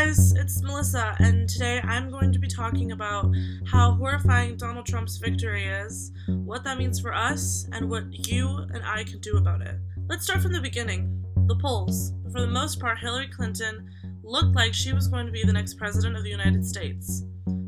guys, it's Melissa, and today I'm going to be talking about how horrifying Donald Trump's victory is, what that means for us, and what you and I can do about it. Let's start from the beginning. The polls. For the most part, Hillary Clinton looked like she was going to be the next president of the United States.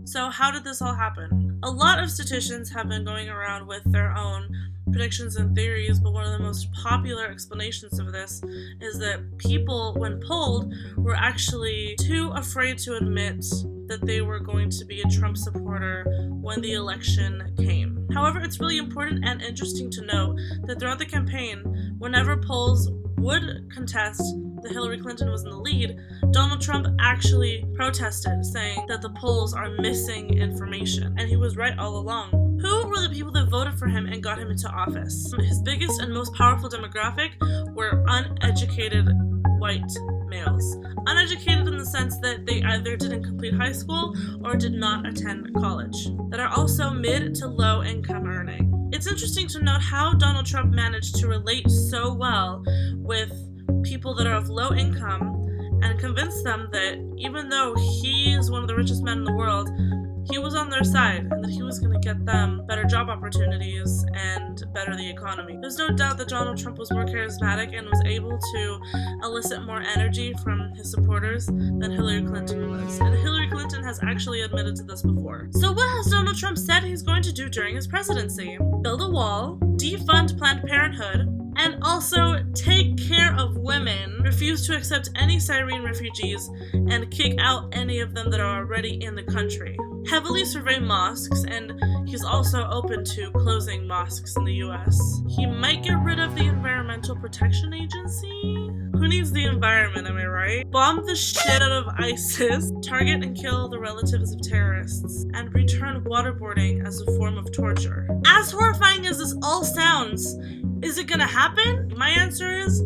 So how did this all happen? A lot of statisticians have been going around with their own predictions and theories, but one of the most popular explanations of this is that people, when polled, were actually too afraid to admit that they were going to be a Trump supporter when the election came. However, it's really important and interesting to note that throughout the campaign, whenever polls would contest that Hillary Clinton was in the lead, Donald Trump actually protested, saying that the polls are missing information, and he was right all along. Who were the people that voted for him and got him into office? His biggest and most powerful demographic were uneducated white males. Uneducated in the sense that they either didn't complete high school or did not attend college, that are also mid to low income earning. It's interesting to note how Donald Trump managed to relate so well with people that are of low income and convince them that even though he is one of the richest men in the world, he was on their side and that he was going to get them better job opportunities and better the economy. There's no doubt that Donald Trump was more charismatic and was able to elicit more energy from his supporters than Hillary Clinton was. And Hillary Clinton has actually admitted to this before. So what has Donald Trump said he's going to do during his presidency? Build a wall, defund Planned Parenthood, and also take care of women, refuse to accept any Syrian refugees, and kick out any of them that are already in the country. Heavily survey mosques, and he's also open to closing mosques in the US. He might get rid of the Environmental Protection Agency. Who needs the environment, am I right? Bomb the shit out of ISIS, target and kill the relatives of terrorists, and return waterboarding as a form of torture. As horrifying as this all sounds, is it gonna happen? My answer is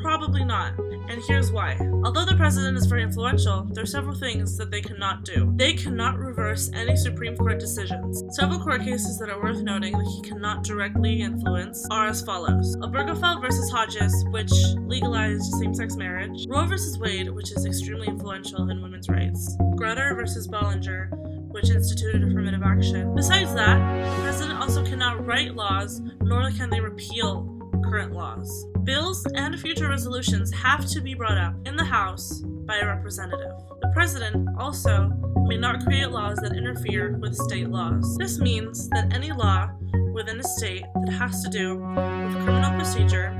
probably not. And here's why. Although the president is very influential, there are several things that they cannot do. They cannot reverse any Supreme Court decisions. Several court cases that are worth noting that he cannot directly influence are as follows. Obergefell versus Hodges, which legalized same-sex marriage. Roe versus Wade, which is extremely influential in women's rights. Grutter versus Bollinger, which instituted affirmative action. Besides that, the president also cannot write laws, nor can they repeal current laws. Bills and future resolutions have to be brought up in the House by a representative. The president also may not create laws that interfere with state laws. This means that any law within a state that has to do with criminal procedure,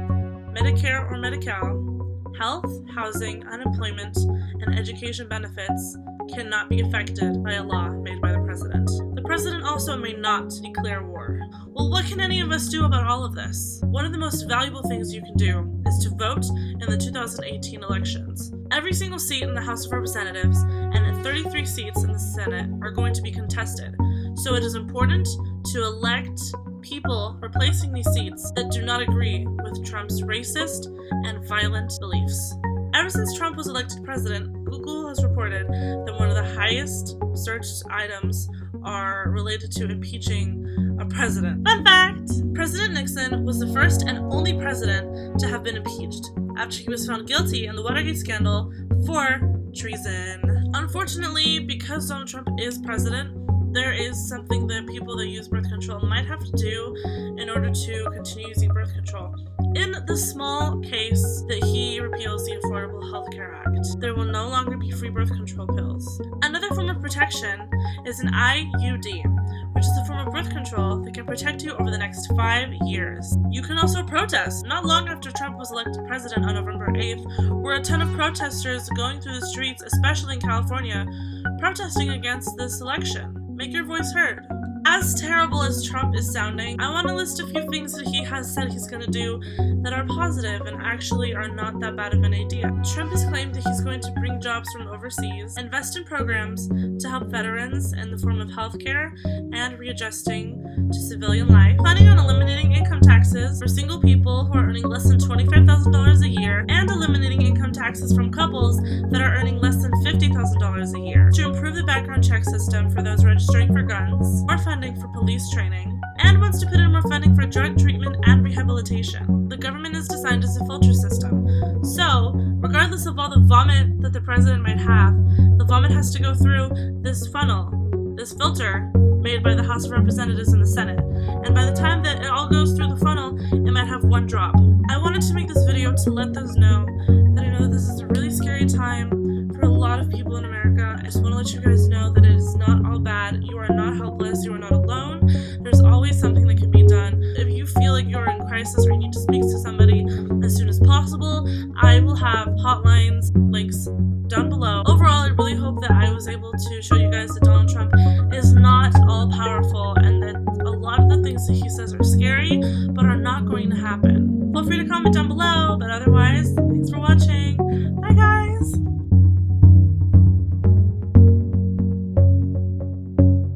Medicare or Medi-Cal, health, housing, unemployment, and education benefits cannot be affected by a law made by the president. The president also may not declare war. Well, what can any of us do about all of this? One of the most valuable things you can do is to vote in the 2018 elections. Every single seat in the House of Representatives and 33 seats in the Senate are going to be contested. So it is important to elect people replacing these seats that do not agree with Trump's racist and violent beliefs. Ever since Trump was elected president, Google has reported that one of the highest searched items are related to impeaching a president. Fun fact! President Nixon was the first and only president to have been impeached after he was found guilty in the Watergate scandal for treason. Unfortunately, because Donald Trump is president, there is something that people that use birth control might have to do in order to continue using birth control. In the small case that he repeals the Affordable Health Care Act, there will no longer be free birth control pills. Another form of protection is an IUD, which is a form of birth control that can protect you over the next 5 years. You can also protest. Not long after Trump was elected president on November 8th, were a ton of protesters going through the streets, especially in California, protesting against this election. Make your voice heard. As terrible as Trump is sounding, I want to list a few things that he has said he's going to do that are positive and actually are not that bad of an idea. Trump has claimed that he's going to bring jobs from overseas, invest in programs to help veterans in the form of healthcare and readjusting to civilian life, planning on eliminating income taxes for single people who are earning less than $25,000 a year, and eliminating income taxes from couples that are earning less than $50,000 a year, to improve the background check system for those registering for guns, more funding for police training, and wants to put in more funding for drug treatment and rehabilitation. The government is designed as a filter system, so regardless of all the vomit that the president might have, has to go through this funnel, this filter made by the House of Representatives and the Senate. And by the time that it all goes through the funnel, it might have one drop. I wanted to make this video to let those know that I know this is a really scary time for a lot of people in America. I just want to let you guys know that it is not all bad. You are not helpless. You are not alone. There's always something that can be done. If you feel like you're in crisis or you need to speak to somebody as soon as possible, I will have hotlines, links down below. Overall, I really hope that I was able to show you guys that Donald Trump is not all powerful and that a lot of the things that he says are scary but are not going to happen. Feel free to comment down below, but otherwise, thanks for watching.